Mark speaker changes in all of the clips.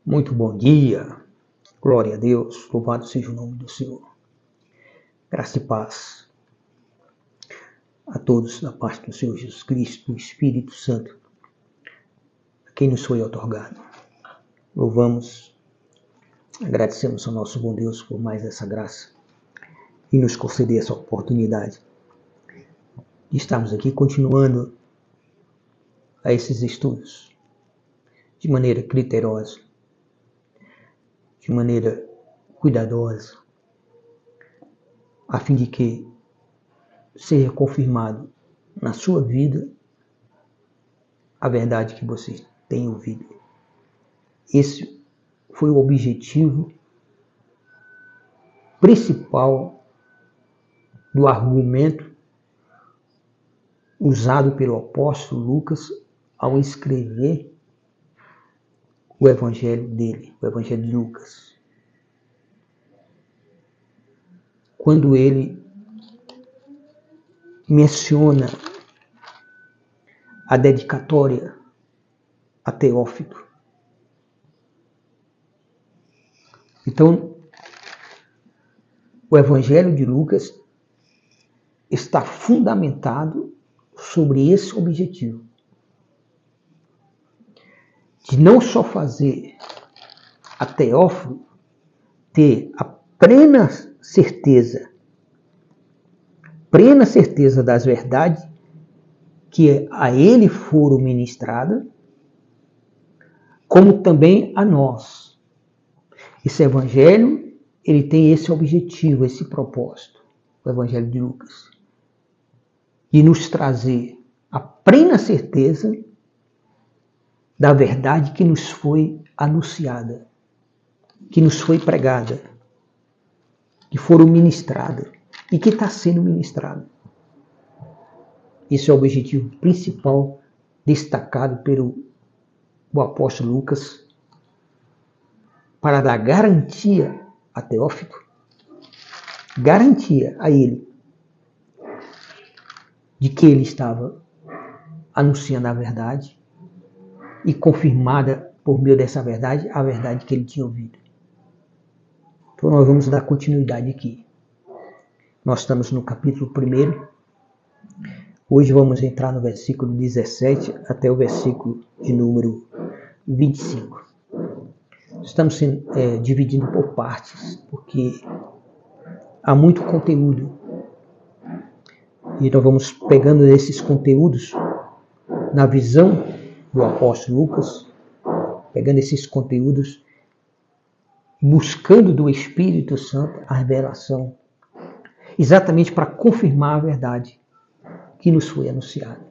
Speaker 1: Muito bom dia, glória a Deus, louvado seja o nome do Senhor. Graça e paz a todos da parte do Senhor Jesus Cristo, do Espírito Santo, a quem nos foi otorgado. Louvamos, agradecemos ao nosso bom Deus por mais essa graça e nos conceder essa oportunidade de estarmos aqui continuando a esses estudos de maneira criteriosa, de maneira cuidadosa, a fim de que seja confirmado na sua vida a verdade que você tem ouvido. Esse foi o objetivo principal do argumento usado pelo apóstolo Lucas ao escrever o evangelho dele, o evangelho de Lucas. Quando ele menciona a dedicatória a Teófilo. Então, o evangelho de Lucas está fundamentado sobre esse objetivo. De não só fazer a Teófilo ter a plena certeza das verdades que a ele foram ministradas, como também a nós. Esse evangelho, ele tem esse objetivo, esse propósito, o evangelho de Lucas, de nos trazer a plena certeza da verdade que nos foi anunciada, que nos foi pregada, que foram ministradas e que está sendo ministrado. Esse é o objetivo principal destacado pelo apóstolo Lucas para dar garantia a Teófilo, garantia a ele de que ele estava anunciando a verdade e confirmada por meio dessa verdade, a verdade que ele tinha ouvido. Então nós vamos dar continuidade aqui. Nós estamos no capítulo 1. Hoje vamos entrar no versículo 17 até o versículo de número 25. Estamos dividindo por partes, porque há muito conteúdo. E nós vamos pegando esses conteúdos na visão do apóstolo Lucas, pegando esses conteúdos, buscando do Espírito Santo a revelação, exatamente para confirmar a verdade que nos foi anunciada.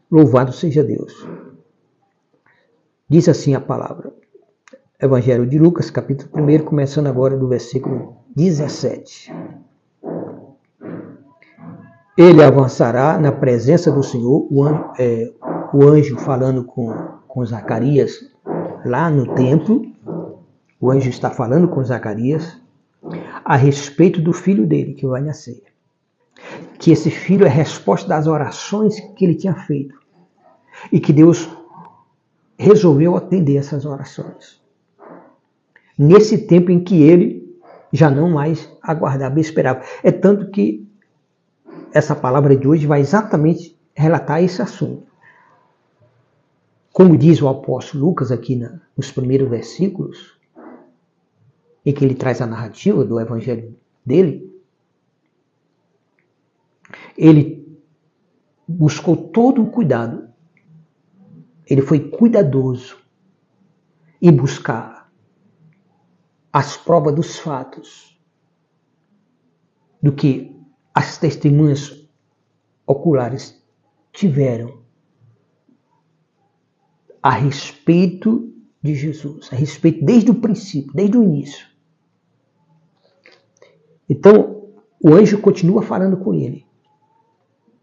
Speaker 1: Louvado seja Deus. Diz assim a palavra. Evangelho de Lucas, capítulo 1, começando agora do versículo 17. Ele avançará na presença do Senhor, o anjo falando com Zacarias lá no templo. O anjo está falando com Zacarias a respeito do filho dele que vai nascer. Que esse filho é resposta das orações que ele tinha feito. E que Deus resolveu atender essas orações. Nesse tempo em que ele já não mais aguardava e esperava. É tanto que essa palavra de hoje vai exatamente relatar esse assunto. Como diz o apóstolo Lucas aqui nos primeiros versículos, em que ele traz a narrativa do evangelho dele, ele buscou todo o cuidado. Ele foi cuidadoso em buscar as provas dos fatos, do que as testemunhas oculares tiveram a respeito de Jesus, a respeito desde o princípio, desde o início. Então, o anjo continua falando com ele,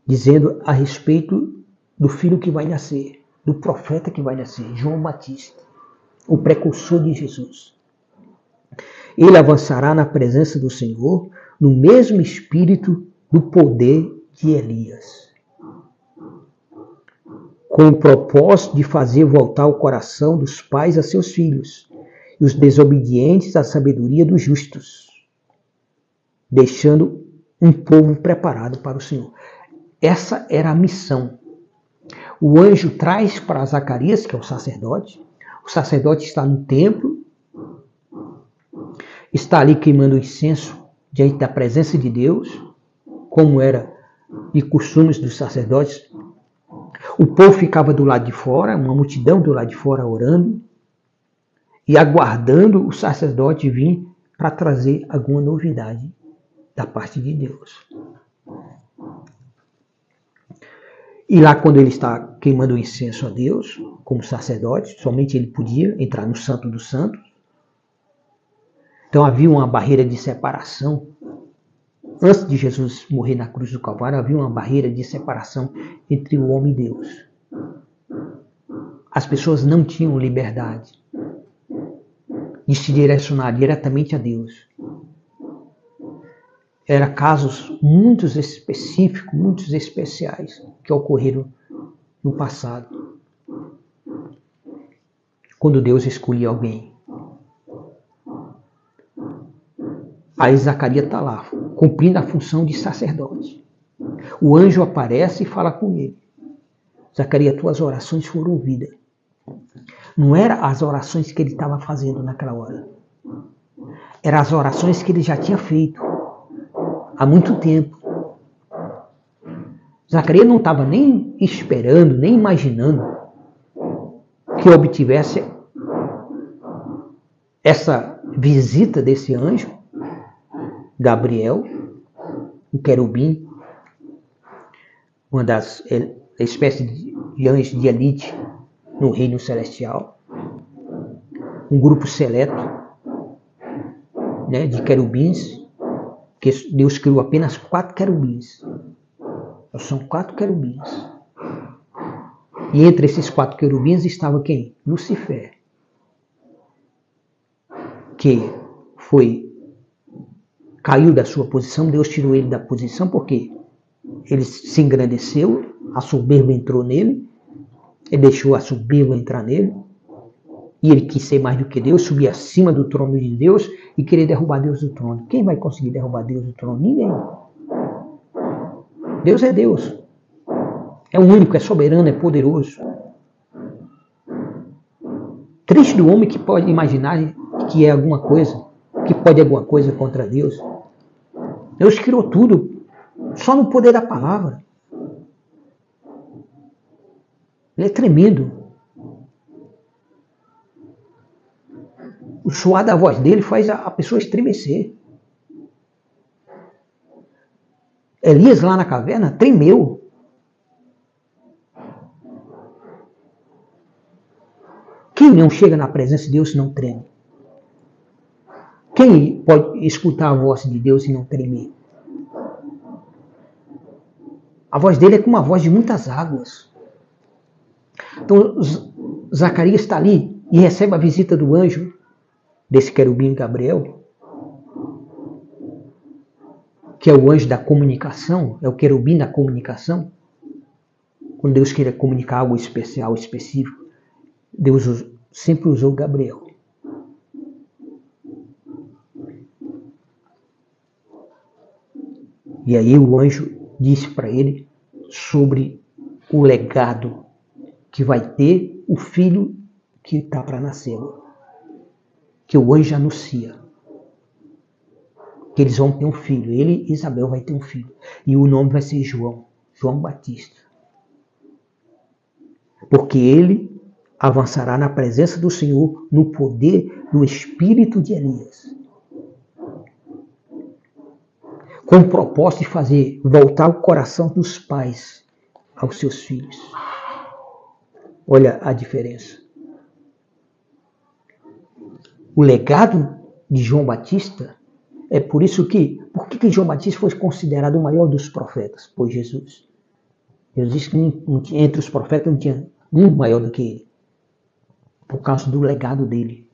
Speaker 1: dizendo a respeito do filho que vai nascer, do profeta que vai nascer, João Batista, o precursor de Jesus. Ele avançará na presença do Senhor no mesmo espírito do poder de Elias, com o propósito de fazer voltar o coração dos pais a seus filhos e os desobedientes à sabedoria dos justos, deixando um povo preparado para o Senhor. Essa era a missão. O anjo traz para Zacarias, que é o sacerdote está no templo, está ali queimando incenso diante da presença de Deus, como era de costumes dos sacerdotes. O povo ficava do lado de fora, uma multidão do lado de fora orando e aguardando o sacerdote vir para trazer alguma novidade da parte de Deus. E lá, quando ele está queimando o incenso a Deus, como sacerdote, somente ele podia entrar no Santo dos Santos. Então havia uma barreira de separação. Antes de Jesus morrer na cruz do Calvário, havia uma barreira de separação entre o homem e Deus. As pessoas não tinham liberdade de se direcionar diretamente a Deus. Eram casos muito específicos, muito especiais, que ocorreram no passado. Quando Deus escolhia alguém. Aí Zacarias está lá, cumprindo a função de sacerdote. O anjo aparece e fala com ele. Zacarias, tuas orações foram ouvidas. Não eram as orações que ele estava fazendo naquela hora. Eram as orações que ele já tinha feito há muito tempo. Zacarias não estava nem esperando, nem imaginando que obtivesse essa visita desse anjo, Gabriel, um querubim, uma das espécies de anjos de elite no reino celestial, um grupo seleto, né, de querubins, que Deus criou apenas 4 querubins. São 4 querubins. E entre esses 4 querubins estava quem? Lucifer. Que caiu da sua posição, Deus tirou ele da posição porque ele se engrandeceu, a soberba entrou nele, ele deixou a soberba entrar nele, e ele quis ser mais do que Deus, subir acima do trono de Deus e querer derrubar Deus do trono. Quem vai conseguir derrubar Deus do trono? Ninguém. Deus é Deus. É o único, é soberano, é poderoso. Triste do homem que pode imaginar que é alguma coisa, que pode alguma coisa contra Deus. Deus criou tudo só no poder da palavra. Ele é tremendo. O soar da voz dele faz a pessoa estremecer. Elias lá na caverna tremeu. Quem não chega na presença de Deus não treme? Quem pode escutar a voz de Deus e não tremer? A voz dele é como a voz de muitas águas. Então Zacarias está ali e recebe a visita do anjo, desse querubim Gabriel, que é o anjo da comunicação, é o querubim da comunicação. Quando Deus queria comunicar algo especial, específico, Deus sempre usou Gabriel. E aí o anjo disse para ele sobre o legado que vai ter o filho que está para nascer. Que o anjo anuncia que eles vão ter um filho. Ele e Isabel vai ter um filho. E o nome vai ser João Batista. Porque ele avançará na presença do Senhor no poder do espírito de Elias. Com o propósito de fazer voltar o coração dos pais aos seus filhos. Olha a diferença. O legado de João Batista é por isso que... Por que João Batista foi considerado o maior dos profetas? Por Jesus. Jesus disse que entre os profetas não tinha um maior do que ele. Por causa do legado dele.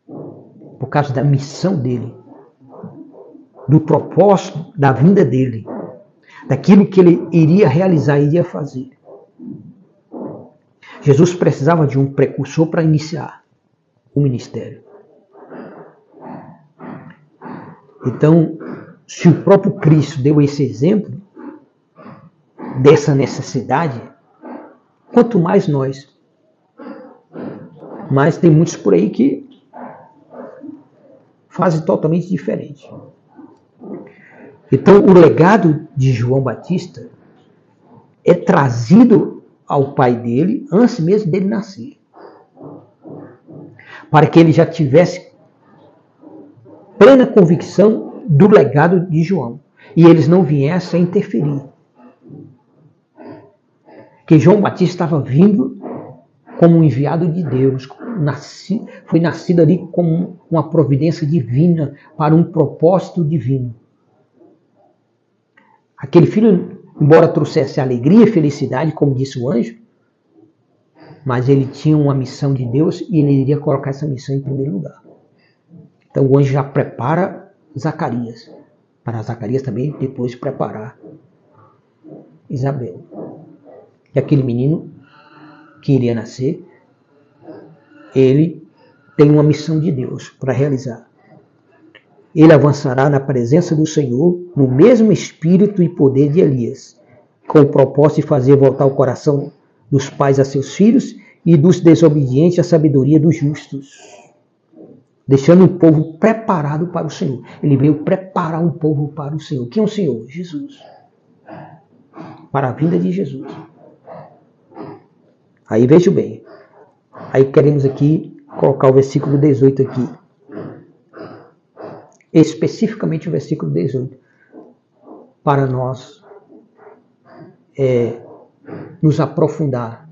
Speaker 1: Por causa da missão dele. Do propósito da vinda dele. Daquilo que ele iria realizar, iria fazer. Jesus precisava de um precursor para iniciar o ministério. Então, se o próprio Cristo deu esse exemplo dessa necessidade, quanto mais nós. Mas tem muitos por aí que fazem totalmente diferente. Então, o legado de João Batista é trazido ao pai dele antes mesmo dele nascer, para que ele já tivesse plena convicção do legado de João e eles não viessem a interferir. Que João Batista estava vindo como um enviado de Deus, foi nascido ali como uma providência divina para um propósito divino. Aquele filho, embora trouxesse alegria e felicidade, como disse o anjo, mas ele tinha uma missão de Deus e ele iria colocar essa missão em primeiro lugar. Então o anjo já prepara Zacarias, para Zacarias também depois preparar Isabel. E aquele menino que iria nascer, ele tem uma missão de Deus para realizar. Ele avançará na presença do Senhor no mesmo espírito e poder de Elias, com o propósito de fazer voltar o coração dos pais a seus filhos e dos desobedientes a sabedoria dos justos, deixando um povo preparado para o Senhor. Ele veio preparar um povo para o Senhor. Quem é o Senhor? Jesus. Para a vinda de Jesus. Aí veja bem. Aí queremos aqui colocar o versículo 18 aqui. Especificamente o versículo 18. Para nós nos aprofundar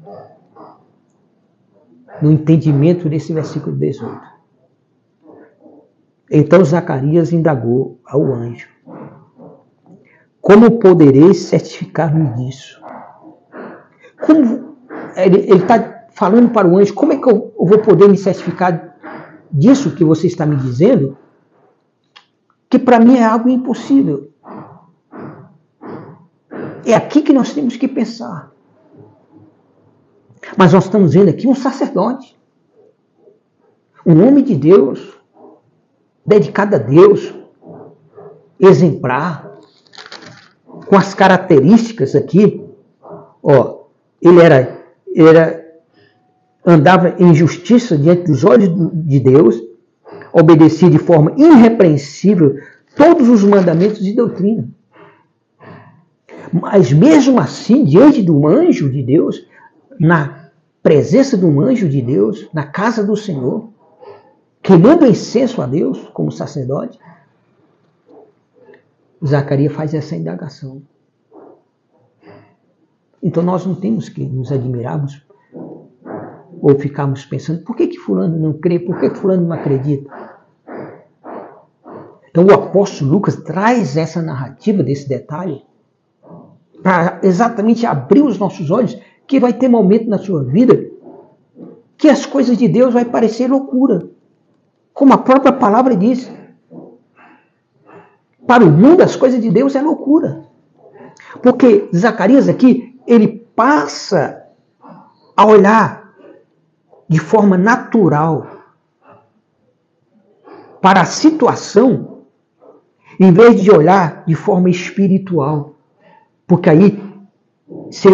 Speaker 1: no entendimento desse versículo 18. Então Zacarias indagou ao anjo: como poderei certificar-me disso? Como ele está falando para o anjo, como é que eu vou poder me certificar disso que você está me dizendo? Que para mim é algo impossível. É aqui que nós temos que pensar. Mas nós estamos vendo aqui um sacerdote, um homem de Deus, dedicado a Deus, exemplar, com as características aqui. Ó, ele andava em justiça diante dos olhos de Deus, obedecia de forma irrepreensível todos os mandamentos de doutrina. Mas mesmo assim, diante de um anjo de Deus, na presença de um anjo de Deus, na casa do Senhor, queimando incenso a Deus como sacerdote, Zacarias faz essa indagação. Então nós não temos que nos admirarmos ou ficarmos pensando, por que fulano não crê? Por que fulano não acredita? Então o apóstolo Lucas traz essa narrativa desse detalhe para exatamente abrir os nossos olhos, que vai ter momento na sua vida que as coisas de Deus vai parecer loucura. Como a própria palavra diz. Para o mundo as coisas de Deus é loucura. Porque Zacarias aqui, ele passa a olhar de forma natural para a situação, em vez de olhar de forma espiritual. Porque aí, se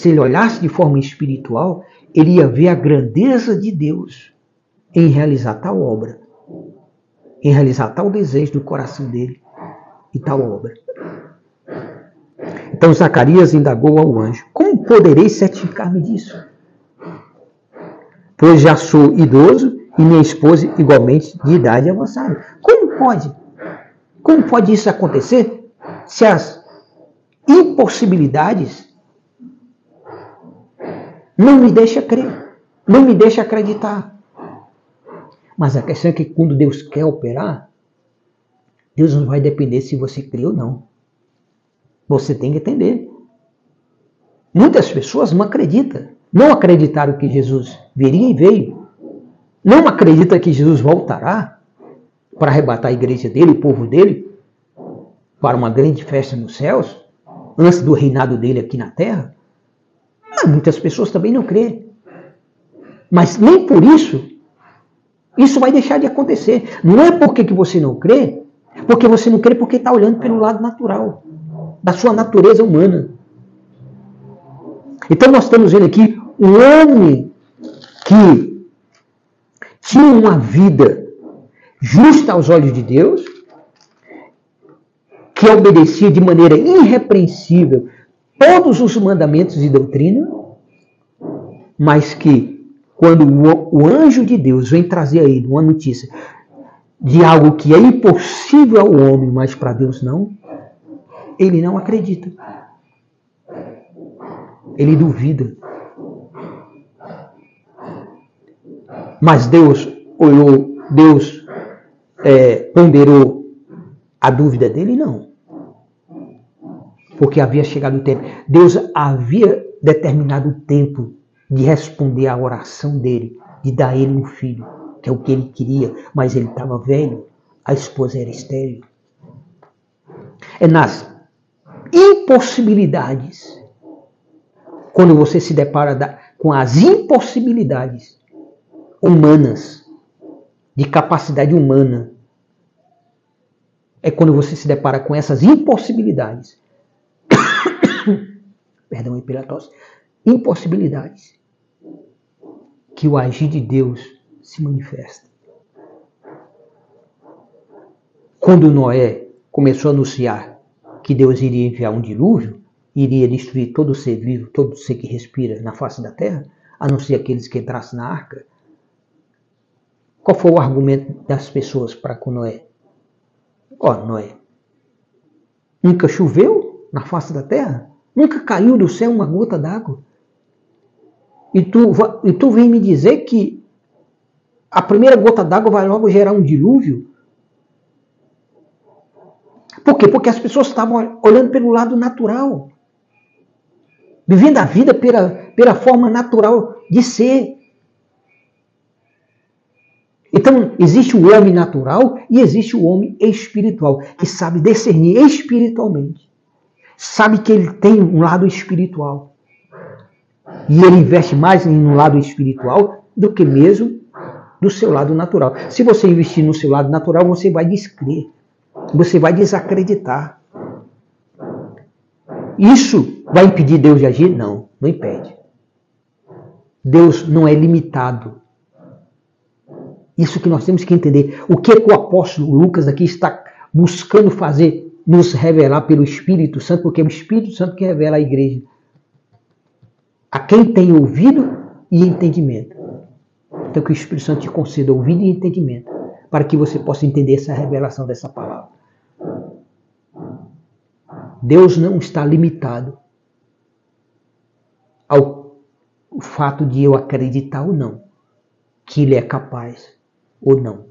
Speaker 1: ele olhasse de forma espiritual, ele ia ver a grandeza de Deus em realizar tal obra, em realizar tal desejo do coração dele e tal obra. Então Zacarias indagou ao anjo: como poderei certificar-me disso? Pois já sou idoso e minha esposa igualmente de idade avançada. Como pode? Como pode isso acontecer se as impossibilidades não me deixam crer, não me deixam acreditar? Mas a questão é que quando Deus quer operar, Deus não vai depender se você crê ou não. Você tem que entender. Muitas pessoas não acreditam. Não acreditaram que Jesus viria e veio. Não acreditam que Jesus voltará para arrebatar a igreja dele, o povo dele, para uma grande festa nos céus, antes do reinado dele aqui na terra. Mas muitas pessoas também não creem. Mas nem por isso, isso vai deixar de acontecer. Não é porque que você não crê, porque você não crê porque está olhando pelo lado natural, da sua natureza humana. Então nós estamos vendo aqui um homem que tinha uma vida justa aos olhos de Deus, que obedecia de maneira irrepreensível todos os mandamentos e doutrina, mas que quando o anjo de Deus vem trazer a ele uma notícia de algo que é impossível ao homem, mas para Deus não, ele não acredita. Ele duvida. Mas Deus olhou, Deus ponderou a dúvida dele? Não. Porque havia chegado o tempo. Deus havia determinado o tempo de responder à oração dele, de dar a ele um filho, que é o que ele queria, mas ele estava velho, a esposa era estéril. É nas impossibilidades, quando você se depara com as impossibilidades humanas, de capacidade humana, é quando você se depara com essas impossibilidades, perdão aí pela tosse, impossibilidades, que o agir de Deus se manifesta. Quando Noé começou a anunciar que Deus iria enviar um dilúvio, iria destruir todo ser vivo, todo ser que respira na face da terra, a não ser aqueles que entrassem na arca, qual foi o argumento das pessoas para com Noé? Noé, nunca choveu na face da terra? Nunca caiu do céu uma gota d'água? E tu vem me dizer que a primeira gota d'água vai logo gerar um dilúvio? Por quê? Porque as pessoas estavam olhando pelo lado natural, vivendo a vida pela forma natural de ser. Então, existe o homem natural e existe o homem espiritual, que sabe discernir espiritualmente. Sabe que ele tem um lado espiritual. E ele investe mais no lado espiritual do que mesmo do seu lado natural. Se você investir no seu lado natural, você vai descrer. Você vai desacreditar. Isso vai impedir Deus de agir? Não, não impede. Deus não é limitado. Isso que nós temos que entender. O que o apóstolo Lucas aqui está buscando fazer? Nos revelar pelo Espírito Santo, porque é o Espírito Santo que revela a igreja. A quem tem ouvido e entendimento. Então que o Espírito Santo te conceda ouvido e entendimento, para que você possa entender essa revelação dessa palavra. Deus não está limitado ao fato de eu acreditar ou não, que Ele é capaz ou não.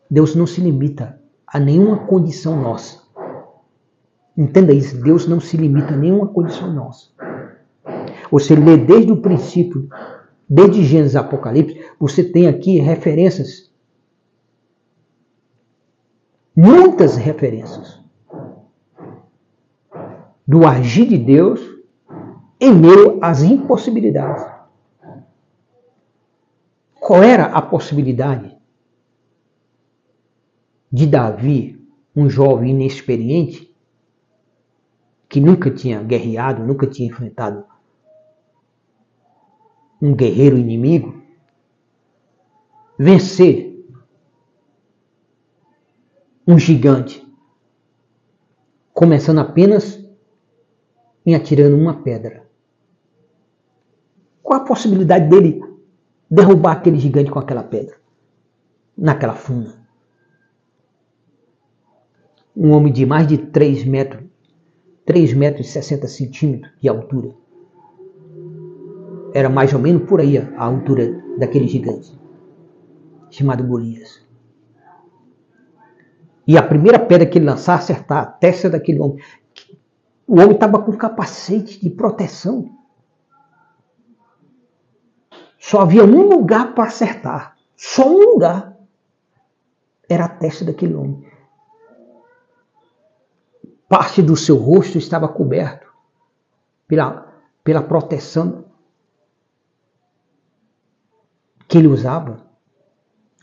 Speaker 1: Deus não se limita a nenhuma condição nossa. Entenda isso, Deus não se limita a nenhuma condição nossa. Você lê desde o princípio, desde Gênesis a Apocalipse, você tem aqui referências, muitas referências, do agir de Deus em meio às impossibilidades. Qual era a possibilidade de Davi, um jovem inexperiente, que nunca tinha guerreado, nunca tinha enfrentado um guerreiro inimigo, vencer um gigante, começando apenas em atirando uma pedra? Qual a possibilidade dele derrubar aquele gigante com aquela pedra, naquela funda? Um homem de mais de 3 metros e 60 centímetros de altura. Era mais ou menos por aí a altura daquele gigante, chamado Golias. E a primeira pedra que ele lançar, acertar a testa daquele homem. O homem estava com capacete de proteção. Só havia um lugar para acertar. Só um lugar. Era a testa daquele homem. Parte do seu rosto estava coberto pela proteção que ele usava.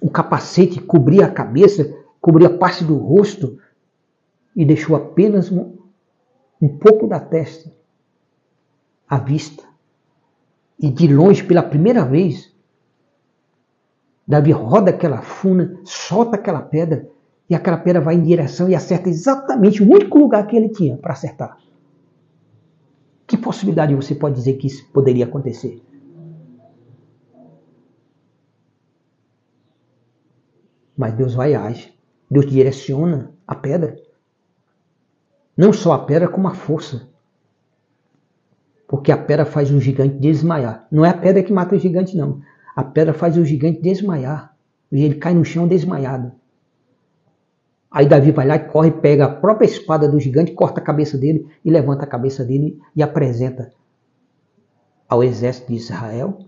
Speaker 1: O capacete cobria a cabeça, cobria parte do rosto e deixou apenas um pouco da testa à vista. E de longe, pela primeira vez, Davi roda aquela funa, solta aquela pedra, e aquela pedra vai em direção e acerta exatamente o único lugar que ele tinha para acertar. Que possibilidade você pode dizer que isso poderia acontecer? Mas Deus vai e age. Deus direciona a pedra. Não só a pedra, como a força. Porque a pedra faz o gigante desmaiar. Não é a pedra que mata o gigante, não. A pedra faz o gigante desmaiar. E ele cai no chão desmaiado. Aí Davi vai lá e corre, pega a própria espada do gigante, corta a cabeça dele e levanta a cabeça dele e apresenta ao exército de Israel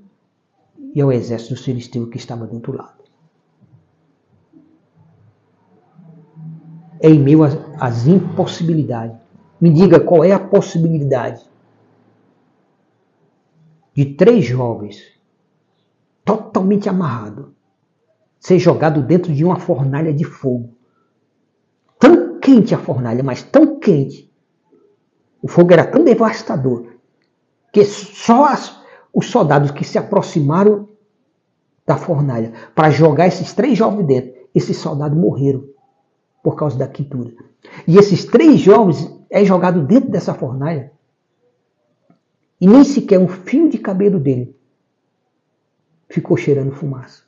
Speaker 1: e ao exército dos filisteus que estava do outro lado. É em meio às impossibilidades. Me diga qual é a possibilidade de 3 jovens totalmente amarrados ser jogados dentro de uma fornalha de fogo. Tão quente a fornalha, mas tão quente. O fogo era tão devastador que só os soldados que se aproximaram da fornalha para jogar esses 3 jovens dentro, esses soldados morreram por causa da quentura. E esses 3 jovens é jogado dentro dessa fornalha e nem sequer um fio de cabelo dele ficou cheirando fumaça.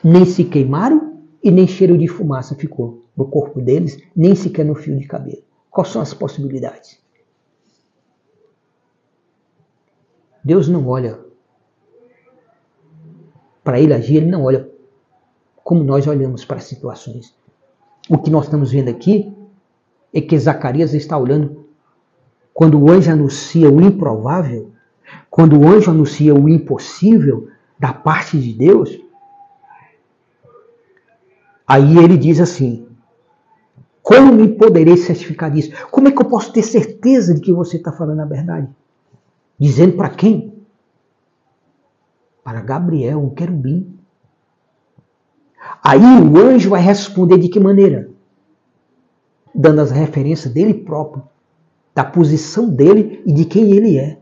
Speaker 1: Nem se queimaram e nem cheiro de fumaça ficou no corpo deles, nem sequer no fio de cabelo. Quais são as possibilidades? Deus não olha para ele agir, ele não olha como nós olhamos para as situações. O que nós estamos vendo aqui é que Zacarias está olhando quando o anjo anuncia o improvável, quando o anjo anuncia o impossível da parte de Deus. Aí ele diz assim: como me poderei certificar disso? Como é que eu posso ter certeza de que você está falando a verdade? Dizendo para quem? Para Gabriel, um querubim. Aí o anjo vai responder de que maneira? Dando as referências dele próprio, da posição dele e de quem ele é.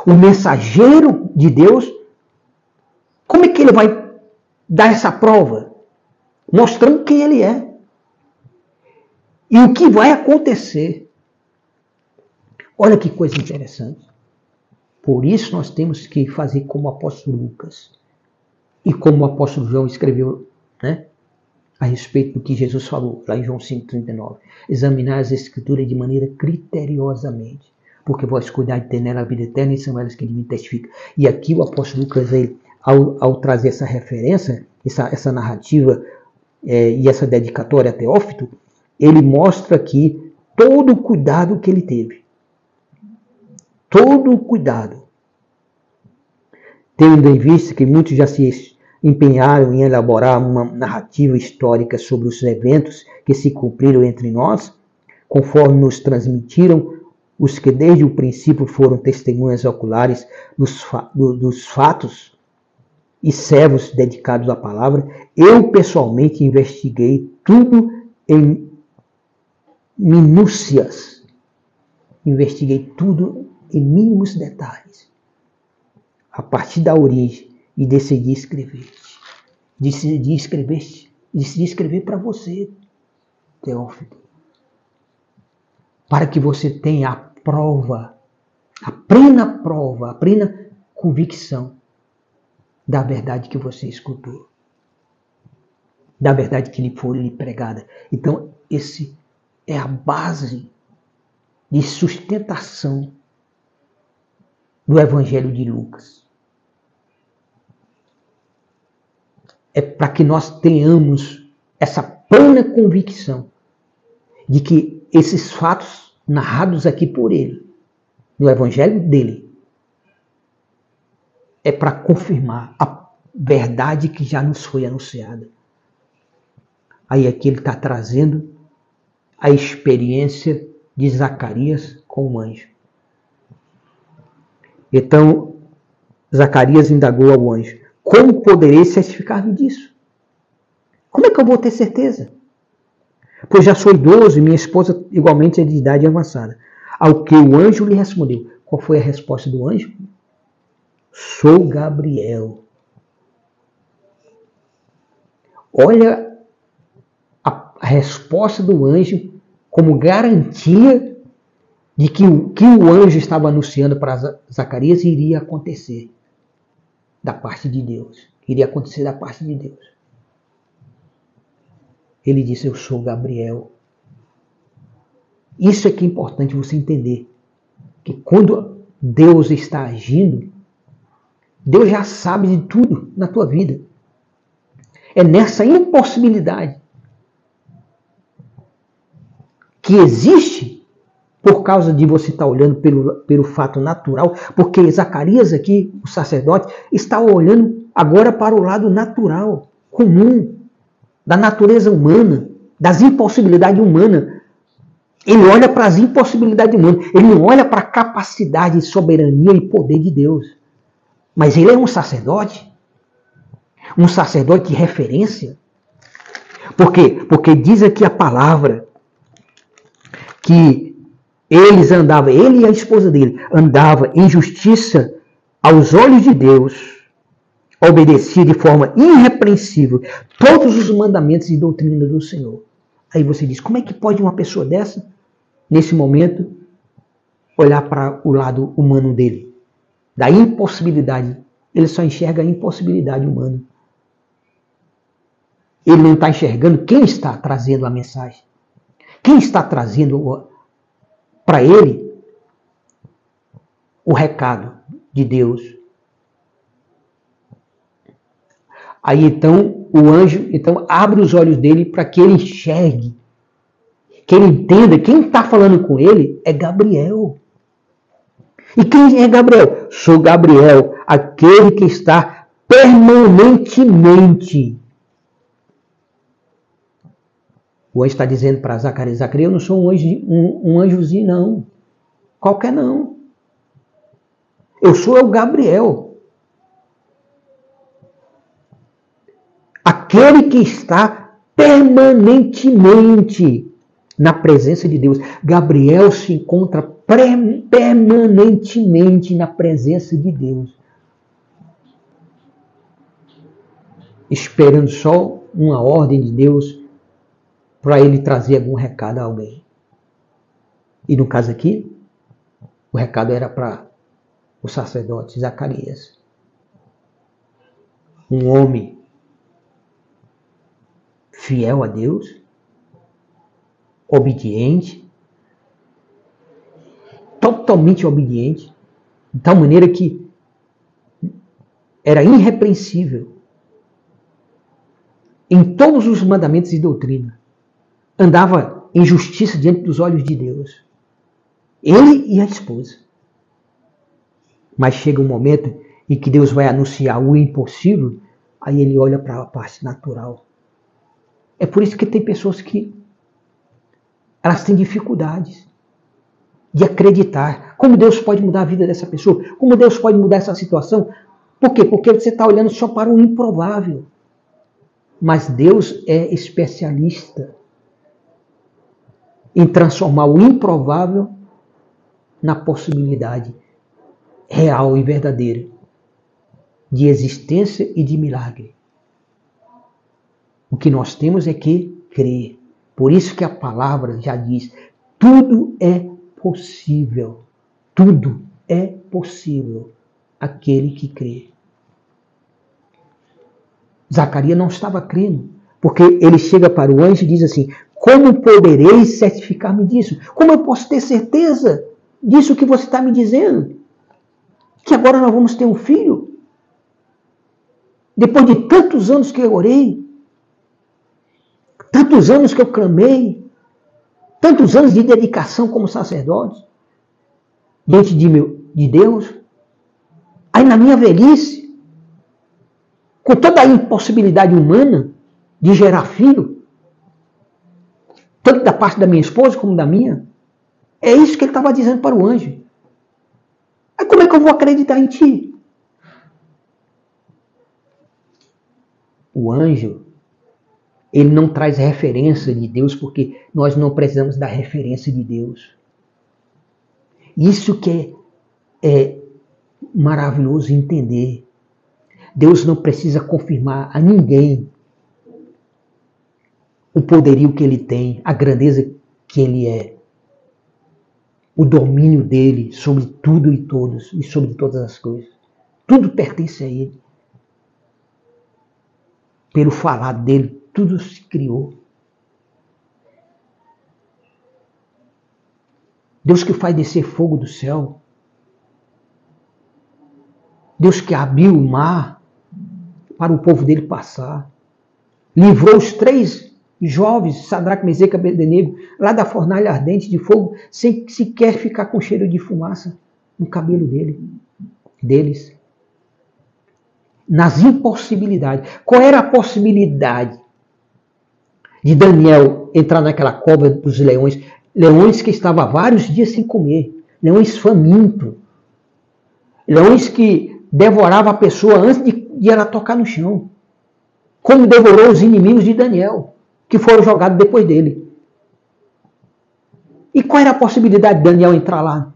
Speaker 1: O mensageiro de Deus, como é que ele vai dar essa prova? Mostrando quem ele é. E o que vai acontecer. Olha que coisa interessante. Por isso nós temos que fazer como o apóstolo Lucas. E como o apóstolo João escreveu, né, a respeito do que Jesus falou, lá em João 5,39. Examinar as escrituras de maneira criteriosamente. Porque vós cuidar de ter nela a vida eterna e são elas que de mim testificam. E aqui o apóstolo Lucas, ele, ao trazer essa referência, essa narrativa e essa dedicatória a Teófilo, ele mostra aqui todo o cuidado que ele teve. Todo o cuidado. Tendo em vista que muitos já se empenharam em elaborar uma narrativa histórica sobre os eventos que se cumpriram entre nós, conforme nos transmitiram os que desde o princípio foram testemunhas oculares dos fatos e servos dedicados à palavra, eu pessoalmente investiguei tudo em minúcias. Investiguei tudo em mínimos detalhes. A partir da origem, e decidi escrever. Decidi escrever para você, Teófilo. Para que você tenha a prova, a plena convicção da verdade que você escutou. Da verdade que lhe foi pregada. Então, esse é a base de sustentação do Evangelho de Lucas. É para que nós tenhamos essa plena convicção de que esses fatos narrados aqui por ele, no Evangelho dele, é para confirmar a verdade que já nos foi anunciada. Aí aqui ele está trazendo a experiência de Zacarias com o anjo. Então, Zacarias indagou ao anjo: como poderei certificar-me disso? Como é que eu vou ter certeza? Pois já sou idoso e minha esposa igualmente é de idade avançada. Ao que o anjo lhe respondeu. Qual foi a resposta do anjo? Sou Gabriel. Olha a resposta do anjo como garantia de que o anjo estava anunciando para Zacarias iria acontecer da parte de Deus. Iria acontecer da parte de Deus. Ele disse: eu sou Gabriel. Isso é que é importante você entender. Que quando Deus está agindo, Deus já sabe de tudo na tua vida. É nessa impossibilidade que existe por causa de você estar olhando pelo fato natural, porque Zacarias aqui, o sacerdote, está olhando agora para o lado natural, comum, da natureza humana, das impossibilidades humanas. Ele olha para as impossibilidades humanas, ele não olha para a capacidade, soberania e poder de Deus. Mas ele é um sacerdote de referência. Por quê? Porque diz aqui a palavra que eles andavam, ele e a esposa dele, andavam em justiça aos olhos de Deus, obedecia de forma irrepreensível todos os mandamentos e doutrinas do Senhor. Aí você diz, como é que pode uma pessoa dessa, nesse momento, olhar para o lado humano dele? Da impossibilidade. Ele só enxerga a impossibilidade humana. Ele não está enxergando quem está trazendo a mensagem. Quem está trazendo para ele o recado de Deus. Aí então o anjo abre os olhos dele para que ele enxergue, que ele entenda quem está falando com ele é Gabriel. E quem é Gabriel? Sou Gabriel, aquele que está permanentemente. O anjo está dizendo para Zacarias, Zacarias, eu não sou um anjozinho, não. Qualquer não. Eu sou o Gabriel. Aquele que está permanentemente na presença de Deus. Gabriel se encontra permanentemente na presença de Deus. Esperando só uma ordem de Deus para ele trazer algum recado a alguém. E no caso aqui, o recado era para o sacerdote Zacarias. Um homem fiel a Deus, obediente, totalmente obediente, de tal maneira que era irrepreensível em todos os mandamentos e doutrina. Andava em justiça diante dos olhos de Deus. Ele e a esposa. Mas chega um momento em que Deus vai anunciar o impossível, aí ele olha para a parte natural. É por isso que tem pessoas que elas têm dificuldades de acreditar. Como Deus pode mudar a vida dessa pessoa? Como Deus pode mudar essa situação? Por quê? Porque você está olhando só para o improvável. Mas Deus é especialista em transformar o improvável na possibilidade real e verdadeira de existência e de milagre. O que nós temos é que crer. Por isso que a palavra já diz, tudo é possível. Tudo é possível aquele que crê. Zacarias não estava crendo, porque ele chega para o anjo e diz assim, como poderei certificar-me disso? Como eu posso ter certeza disso que você está me dizendo? Que agora nós vamos ter um filho? Depois de tantos anos que eu orei, tantos anos que eu clamei, tantos anos de dedicação como sacerdote, diante de Deus, aí na minha velhice, com toda a impossibilidade humana de gerar filho, tanto da parte da minha esposa como da minha, é isso que ele estava dizendo para o anjo. Aí como é que eu vou acreditar em ti? O anjo, ele não traz referência de Deus porque nós não precisamos da referência de Deus. Isso que é maravilhoso entender. Deus não precisa confirmar a ninguém o poderio que ele tem, a grandeza que ele é, o domínio dele sobre tudo e todos e sobre todas as coisas. Tudo pertence a ele. Pelo falar dele, tudo se criou. Deus que faz descer fogo do céu. Deus que abriu o mar para o povo dele passar. Livrou os 3 jovens, Sadraque, Mesaque e Abednego, lá da fornalha ardente de fogo, sem sequer ficar com cheiro de fumaça no cabelo deles. Nas impossibilidades. Qual era a possibilidade de Daniel entrar naquela cova dos leões? Leões que estavam há vários dias sem comer. Leões famintos. Leões que devoravam a pessoa antes de ela tocar no chão. Como devorou os inimigos de Daniel, que foram jogados depois dele. E qual era a possibilidade de Daniel entrar lá,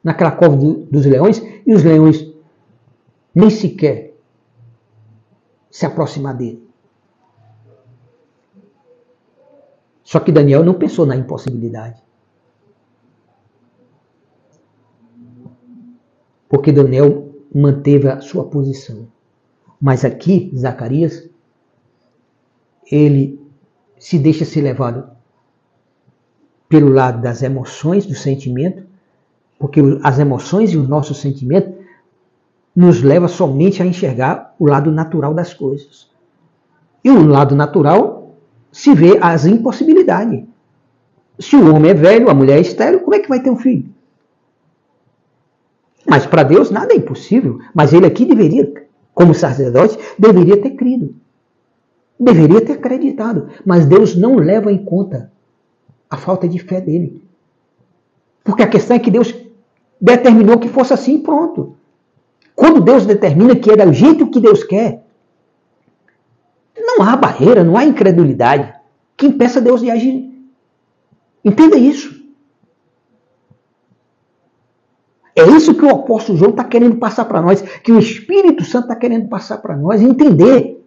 Speaker 1: naquela cova dos leões, e os leões nem sequer se aproximar dele? Só que Daniel não pensou na impossibilidade. Porque Daniel manteve a sua posição. Mas aqui, Zacarias, ele se deixa ser levado pelo lado das emoções, do sentimento, porque as emoções e o nosso sentimento nos leva somente a enxergar o lado natural das coisas. E o lado natural se vê as impossibilidades. Se o homem é velho, a mulher é estéril, como é que vai ter um filho? Mas para Deus nada é impossível. Mas ele aqui deveria, como sacerdote, deveria ter crido. Deveria ter acreditado. Mas Deus não leva em conta a falta de fé dele. Porque a questão é que Deus determinou que fosse assim e pronto. Quando Deus determina que é do jeito que Deus quer, não há barreira, não há incredulidade que impeça Deus de agir. Entenda isso. É isso que o apóstolo João está querendo passar para nós, que o Espírito Santo está querendo passar para nós, entender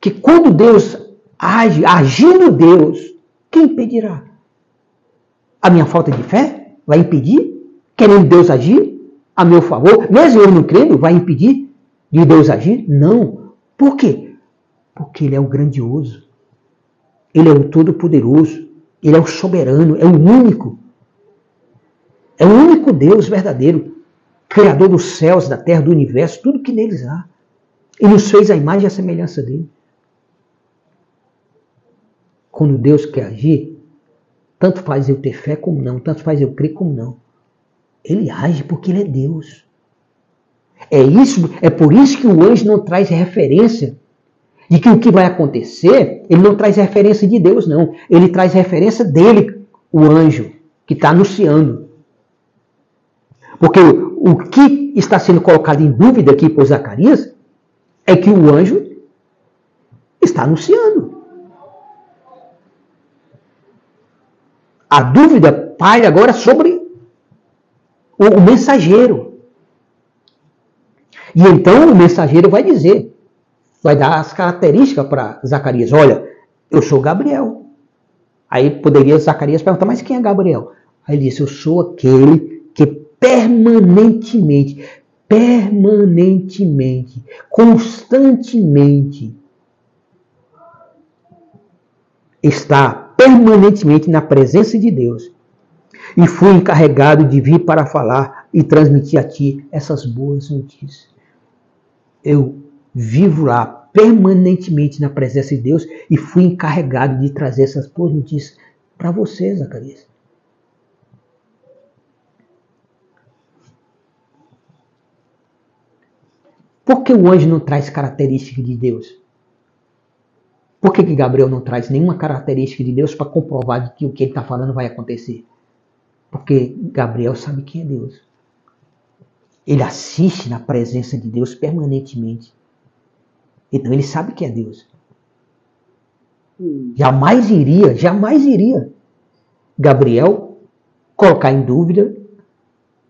Speaker 1: que quando Deus age, agindo Deus, quem impedirá? A minha falta de fé vai impedir? Querendo Deus agir a meu favor, mesmo eu não crendo, vai impedir de Deus agir? Não. Por quê? Porque Ele é o grandioso. Ele é o todo-poderoso. Ele é o soberano, é o único. É o único Deus verdadeiro, Criador dos céus, da terra, do universo, tudo que neles há. Ele nos fez a imagem e a semelhança dele. Quando Deus quer agir, tanto faz eu ter fé como não, tanto faz eu crer como não. Ele age porque Ele é Deus. É por isso que o anjo não traz referência de que o que vai acontecer, ele não traz referência de Deus, não. Ele traz referência dele, o anjo, que está anunciando. Porque o que está sendo colocado em dúvida aqui por Zacarias é que o anjo está anunciando. A dúvida paira agora sobre o mensageiro. E então o mensageiro vai dizer, vai dar as características para Zacarias. Olha, eu sou Gabriel. Aí poderia Zacarias perguntar, mas quem é Gabriel? Aí ele disse, eu sou aquele que permanentemente, constantemente está permanentemente na presença de Deus. E fui encarregado de vir para falar e transmitir a ti essas boas notícias. Eu vivo lá permanentemente na presença de Deus e fui encarregado de trazer essas boas notícias para você, Zacarias. Por que o anjo não traz característica de Deus? Por que Gabriel não traz nenhuma característica de Deus para comprovar de que o que ele está falando vai acontecer? Porque Gabriel sabe quem é Deus. Ele assiste na presença de Deus permanentemente. Então ele sabe que é Deus. Jamais iria Gabriel colocar em dúvida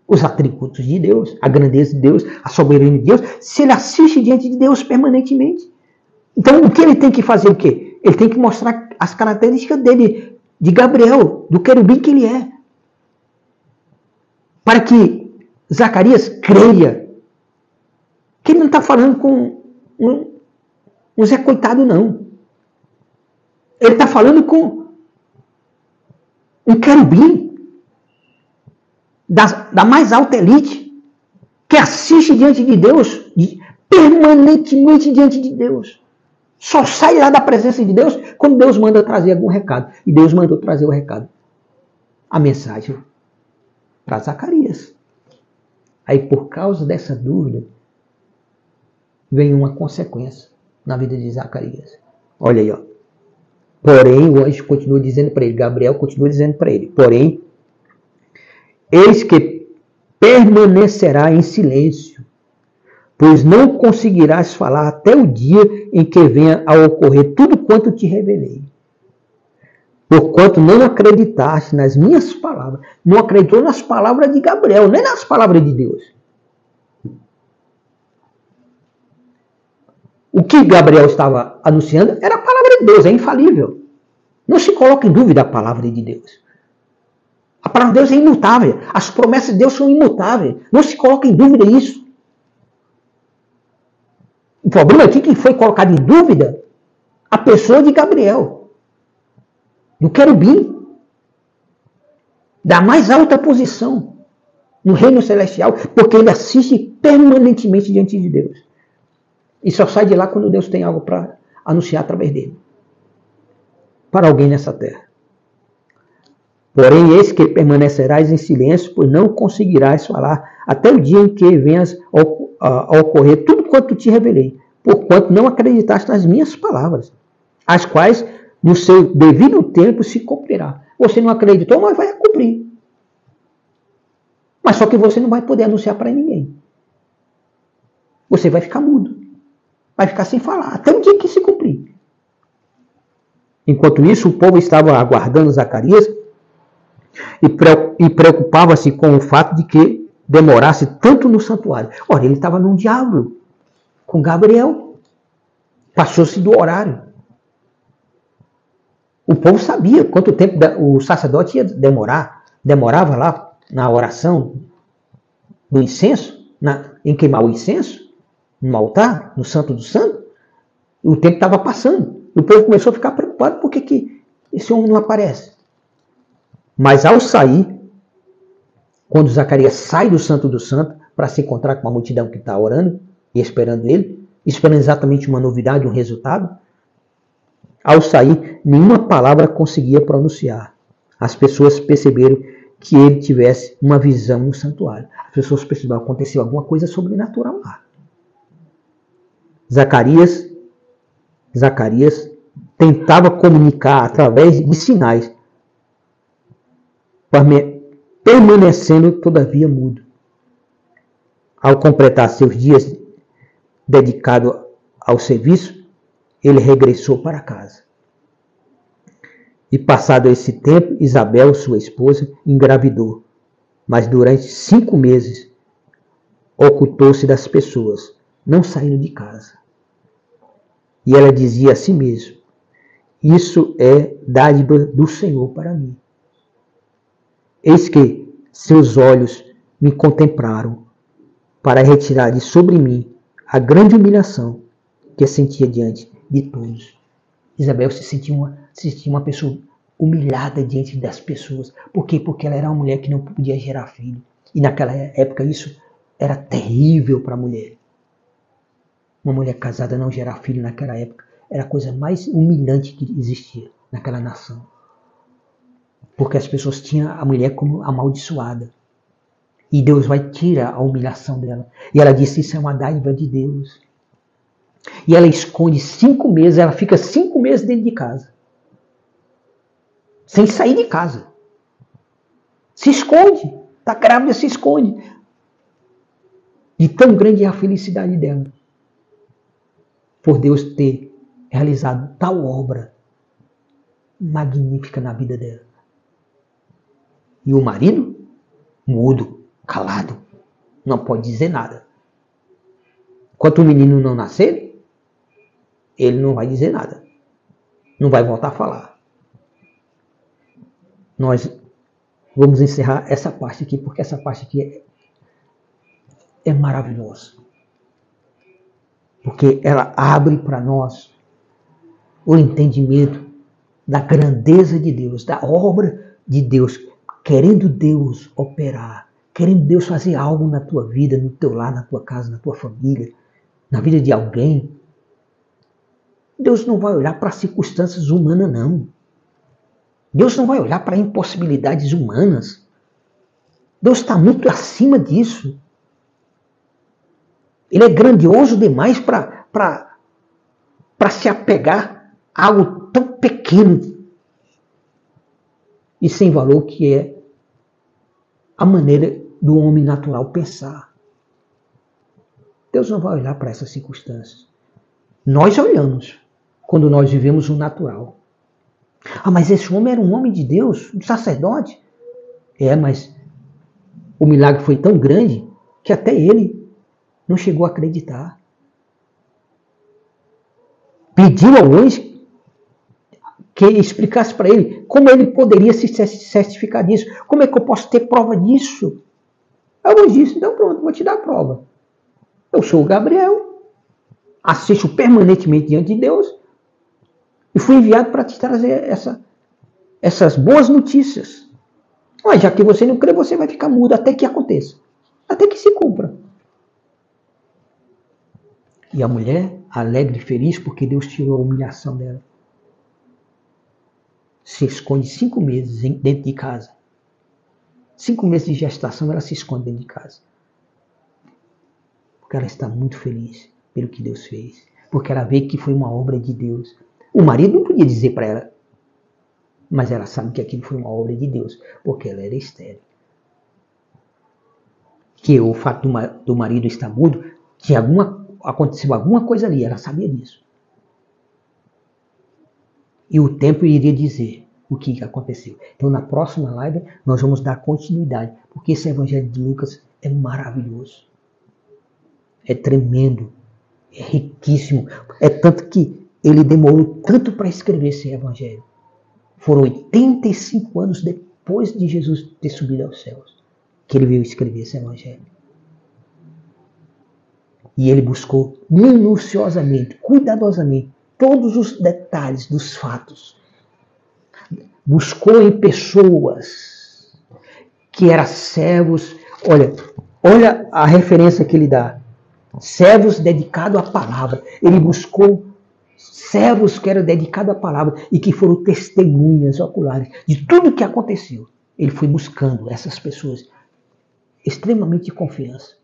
Speaker 1: os atributos de Deus, a grandeza de Deus, a soberania de Deus, se ele assiste diante de Deus permanentemente. Então o que ele tem que fazer? O quê? Ele tem que mostrar as características dele, de Gabriel, do querubim que ele é. Para que Zacarias creia que ele não está falando com um Zé Coitado, não. Ele está falando com um querubim da mais alta elite, que assiste diante de Deus, permanentemente diante de Deus. Só sai lá da presença de Deus quando Deus manda trazer algum recado. E Deus mandou trazer o recado. A mensagem para Zacarias. Aí, por causa dessa dúvida, vem uma consequência na vida de Zacarias. Olha aí, ó. Porém, o anjo continua dizendo para ele, Gabriel continua dizendo para ele, porém, eis que permanecerá em silêncio, pois não conseguirás falar até o dia em que venha a ocorrer tudo quanto te revelei. Porquanto não acreditaste nas minhas palavras, não acreditou nas palavras de Gabriel, nem nas palavras de Deus. O que Gabriel estava anunciando era a palavra de Deus, é infalível. Não se coloca em dúvida a palavra de Deus. A palavra de Deus é imutável. As promessas de Deus são imutáveis. Não se coloca em dúvida isso. O problema aqui é que foi colocado em dúvida a pessoa de Gabriel, do querubim, da mais alta posição no reino celestial, porque ele assiste permanentemente diante de Deus. E só sai de lá quando Deus tem algo para anunciar através dele. Para alguém nessa terra. Porém, eis que permanecerás em silêncio, pois não conseguirás falar até o dia em que venhas a ocorrer tudo quanto te revelei, porquanto não acreditaste nas minhas palavras, as quais no seu devido tempo se cumprirá. Você não acreditou, mas vai cumprir. Mas só que você não vai poder anunciar para ninguém. Você vai ficar mudo. Vai ficar sem falar, até o dia que se cumprir. Enquanto isso, o povo estava aguardando Zacarias e preocupava-se com o fato de que demorasse tanto no santuário. Ora, ele estava num diálogo com Gabriel. Passou-se do horário. O povo sabia quanto tempo o sacerdote ia demorar. Demorava lá na oração do incenso, em queimar o incenso, no altar, no Santo do Santo. O tempo estava passando. O povo começou a ficar preocupado. Por que esse homem não aparece? Mas ao sair, quando Zacarias sai do Santo do Santo para se encontrar com uma multidão que está orando e esperando ele, esperando exatamente uma novidade, um resultado, ao sair, nenhuma palavra conseguia pronunciar. As pessoas perceberam que ele tivesse uma visão no santuário. As pessoas perceberam que aconteceu alguma coisa sobrenatural lá. Zacarias tentava comunicar através de sinais, permanecendo todavia mudo. Ao completar seus dias dedicados ao serviço, ele regressou para casa. E passado esse tempo, Isabel, sua esposa, engravidou. Mas durante 5 meses, ocultou-se das pessoas, não saindo de casa. E ela dizia a si mesma, isso é dádiva do Senhor para mim. Eis que seus olhos me contemplaram para retirar de sobre mim a grande humilhação que sentia diante de todos. Isabel se sentia uma pessoa humilhada diante das pessoas. Por quê? Porque ela era uma mulher que não podia gerar filho. E naquela época isso era terrível para a mulher. Uma mulher casada não gerar filho naquela época era a coisa mais humilhante que existia naquela nação. Porque as pessoas tinham a mulher como amaldiçoada. E Deus vai tirar a humilhação dela. E ela disse, isso é uma dádiva de Deus. E ela esconde 5 meses, ela fica 5 meses dentro de casa. Sem sair de casa. Se esconde. Está grávida, se esconde. De tão grande é a felicidade dela, por Deus ter realizado tal obra magnífica na vida dela. E o marido, mudo, calado, não pode dizer nada. Enquanto o menino não nascer, ele não vai dizer nada. Não vai voltar a falar. Nós vamos encerrar essa parte aqui, porque essa parte aqui é maravilhosa. Porque ela abre para nós o entendimento da grandeza de Deus, da obra de Deus, querendo Deus operar, querendo Deus fazer algo na tua vida, no teu lar, na tua casa, na tua família, na vida de alguém. Deus não vai olhar para circunstâncias humanas, não. Deus não vai olhar para impossibilidades humanas. Deus está muito acima disso. Ele é grandioso demais para se apegar a algo tão pequeno e sem valor que é a maneira do homem natural pensar. Deus não vai olhar para essas circunstâncias. Nós olhamos quando nós vivemos o natural. Ah, mas esse homem era um homem de Deus, um sacerdote. Mas o milagre foi tão grande que até ele não chegou a acreditar. Pediu ao anjo que explicasse para ele como ele poderia se certificar disso. Como é que eu posso ter prova disso? Aí o anjo disse, então pronto, vou te dar a prova. Eu sou o Gabriel, assisto permanentemente diante de Deus e fui enviado para te trazer essas boas notícias. Mas já que você não crê, você vai ficar mudo até que aconteça. Até que se cumpra. E a mulher, alegre e feliz, porque Deus tirou a humilhação dela, se esconde 5 meses dentro de casa. 5 meses de gestação, ela se esconde dentro de casa. Porque ela está muito feliz pelo que Deus fez. Porque ela vê que foi uma obra de Deus. O marido não podia dizer para ela, mas ela sabe que aquilo foi uma obra de Deus, porque ela era estéril. Que o fato do marido estar mudo, que aconteceu alguma coisa ali, ela sabia disso. E o tempo iria dizer o que aconteceu. Então, na próxima live, nós vamos dar continuidade, porque esse Evangelho de Lucas é maravilhoso. É tremendo, é riquíssimo. É tanto que ele demorou tanto para escrever esse Evangelho. Foram 85 anos depois de Jesus ter subido aos céus que ele veio escrever esse Evangelho. E ele buscou minuciosamente, cuidadosamente, todos os detalhes dos fatos. Buscou em pessoas que eram servos. Olha a referência que ele dá. Servos dedicados à palavra. Ele buscou servos que eram dedicados à palavra e que foram testemunhas oculares de tudo o que aconteceu. Ele foi buscando essas pessoas extremamente de confiança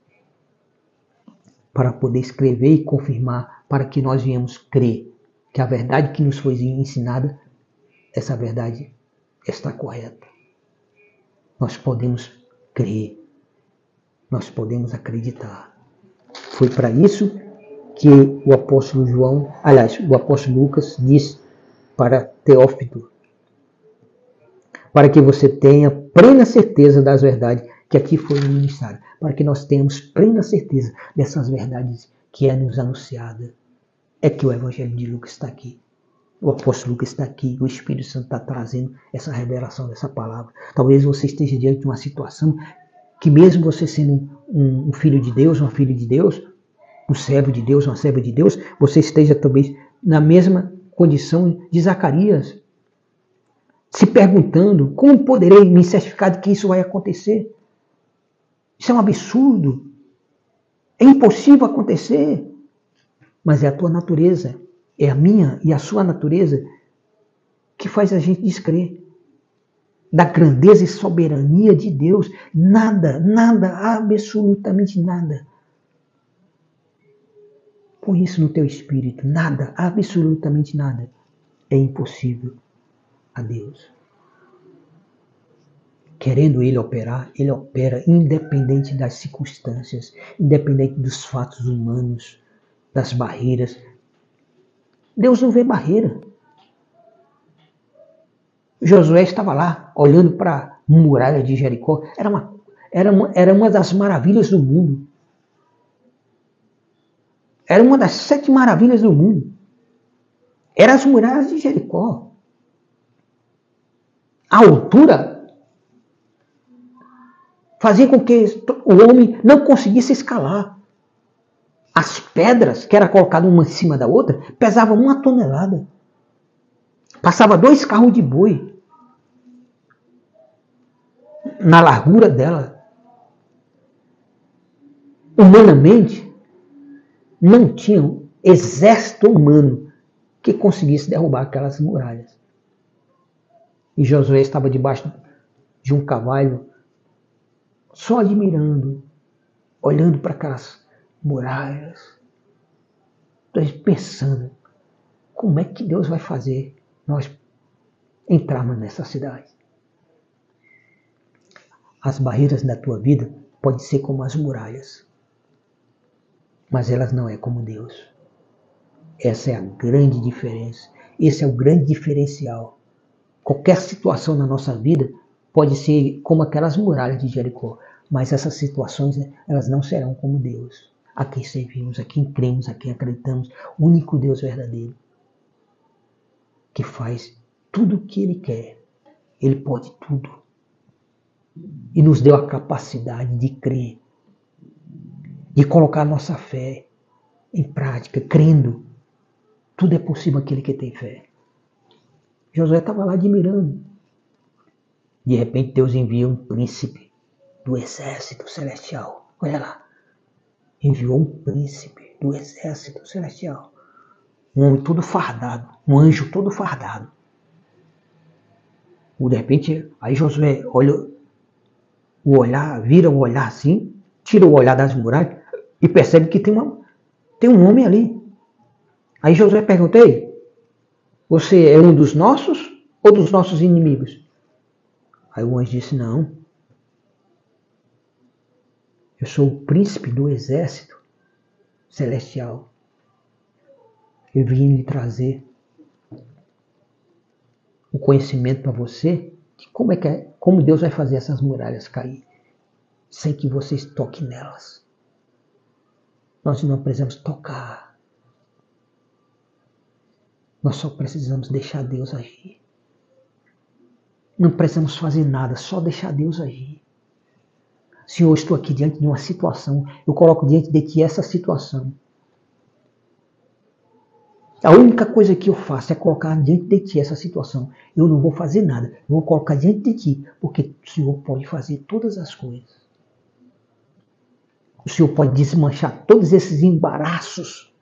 Speaker 1: para poder escrever e confirmar, para que nós venhamos crer que a verdade que nos foi ensinada, essa verdade está correta. Nós podemos crer, nós podemos acreditar. Foi para isso que o apóstolo o apóstolo Lucas disse para Teófilo, para que você tenha plena certeza das verdades que aqui foram ministradas, para que nós tenhamos plena certeza dessas verdades que é nos anunciada. É que o Evangelho de Lucas está aqui. O apóstolo Lucas está aqui, o Espírito Santo está trazendo essa revelação dessa palavra. Talvez você esteja diante de uma situação que, mesmo você sendo um filho de Deus, uma filha de Deus, um servo de Deus, uma serva de Deus, você esteja talvez na mesma condição de Zacarias, se perguntando, como poderei me certificar de que isso vai acontecer? Isso é um absurdo. É impossível acontecer. Mas é a tua natureza, é a minha e a sua natureza que faz a gente descrer da grandeza e soberania de Deus. Nada, absolutamente nada. Põe isso no teu espírito. Nada, absolutamente nada é impossível a Deus. querendo ele opera independente das circunstâncias, independente dos fatos humanos, das barreiras. Deus não vê barreira. Josué estava lá, olhando para a muralha de Jericó. Era uma das maravilhas do mundo. Era uma das 7 maravilhas do mundo. Eram as muralhas de Jericó. A altura fazia com que o homem não conseguisse escalar. As pedras, que eram colocadas uma em cima da outra, pesavam 1 tonelada. Passava 2 carros de boi na largura dela. Humanamente, não tinha um exército humano que conseguisse derrubar aquelas muralhas. E Josué estava debaixo de um cavalo, só admirando, olhando para aquelas muralhas, pensando, como é que Deus vai fazer nós entrarmos nessa cidade? As barreiras da tua vida podem ser como as muralhas, mas elas não é como Deus. Essa é a grande diferença. Esse é o grande diferencial. Qualquer situação na nossa vida pode ser como aquelas muralhas de Jericó, mas essas situações, elas não serão como Deus. A quem servimos, a quem cremos, a quem acreditamos, o único Deus verdadeiro, que faz tudo o que Ele quer. Ele pode tudo. E nos deu a capacidade de crer, de colocar nossa fé em prática, crendo. Tudo é possível aquele que tem fé. Josué estava lá admirando. De repente Deus envia um príncipe do exército celestial. Olha lá. Enviou um príncipe do exército celestial. Um homem todo fardado. Um anjo todo fardado. De repente, aí Josué olha o olhar, vira o olhar assim, tira o olhar das muralhas e percebe que tem um homem ali. Aí Josué pergunta, ei, você é um dos nossos ou dos nossos inimigos? Aí o anjo disse, não. Eu sou o príncipe do exército celestial. Eu vim lhe trazer o conhecimento para você de como Deus vai fazer essas muralhas cair sem que vocês toquem nelas. Nós não precisamos tocar. Nós só precisamos deixar Deus agir. Não precisamos fazer nada, só deixar Deus agir. Senhor, eu estou aqui diante de uma situação, eu coloco diante de Ti essa situação. A única coisa que eu faço é colocar diante de Ti essa situação. Eu não vou fazer nada, eu vou colocar diante de Ti, porque o Senhor pode fazer todas as coisas. O Senhor pode desmanchar todos esses embaraços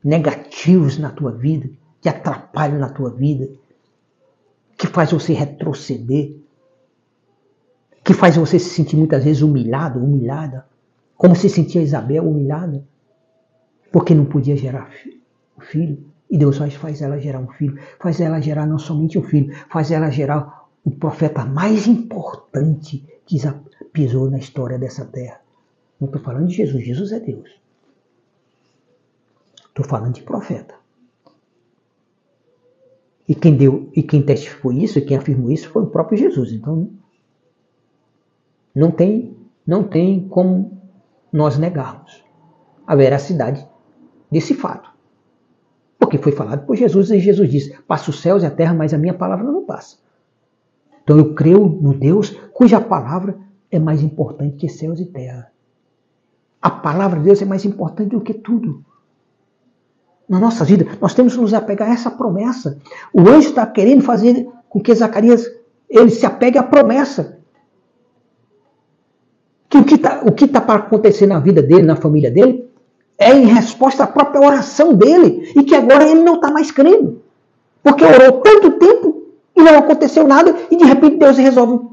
Speaker 1: negativos na tua vida, que atrapalham na tua vida, que faz você retroceder, que faz você se sentir muitas vezes humilhado, humilhada, como se sentia Isabel humilhada, porque não podia gerar filho. E Deus faz ela gerar um filho, faz ela gerar não somente um filho, faz ela gerar o profeta mais importante que pisou na história dessa terra. Não estou falando de Jesus, Jesus é Deus. Estou falando de profeta. E quem testificou isso, e quem afirmou isso foi o próprio Jesus. Então, não tem como nós negarmos a veracidade desse fato. Porque foi falado por Jesus e Jesus disse, passa os céus e a terra, mas a minha palavra não passa. Então eu creio no Deus cuja palavra é mais importante que céus e terra. A palavra de Deus é mais importante do que tudo. Na nossa vida, nós temos que nos apegar a essa promessa. O anjo está querendo fazer com que Zacarias ele se apegue à promessa. Que o que está para acontecer na vida dele, na família dele, é em resposta à própria oração dele. E que agora ele não está mais crendo. Porque orou tanto tempo e não aconteceu nada. E de repente Deus resolve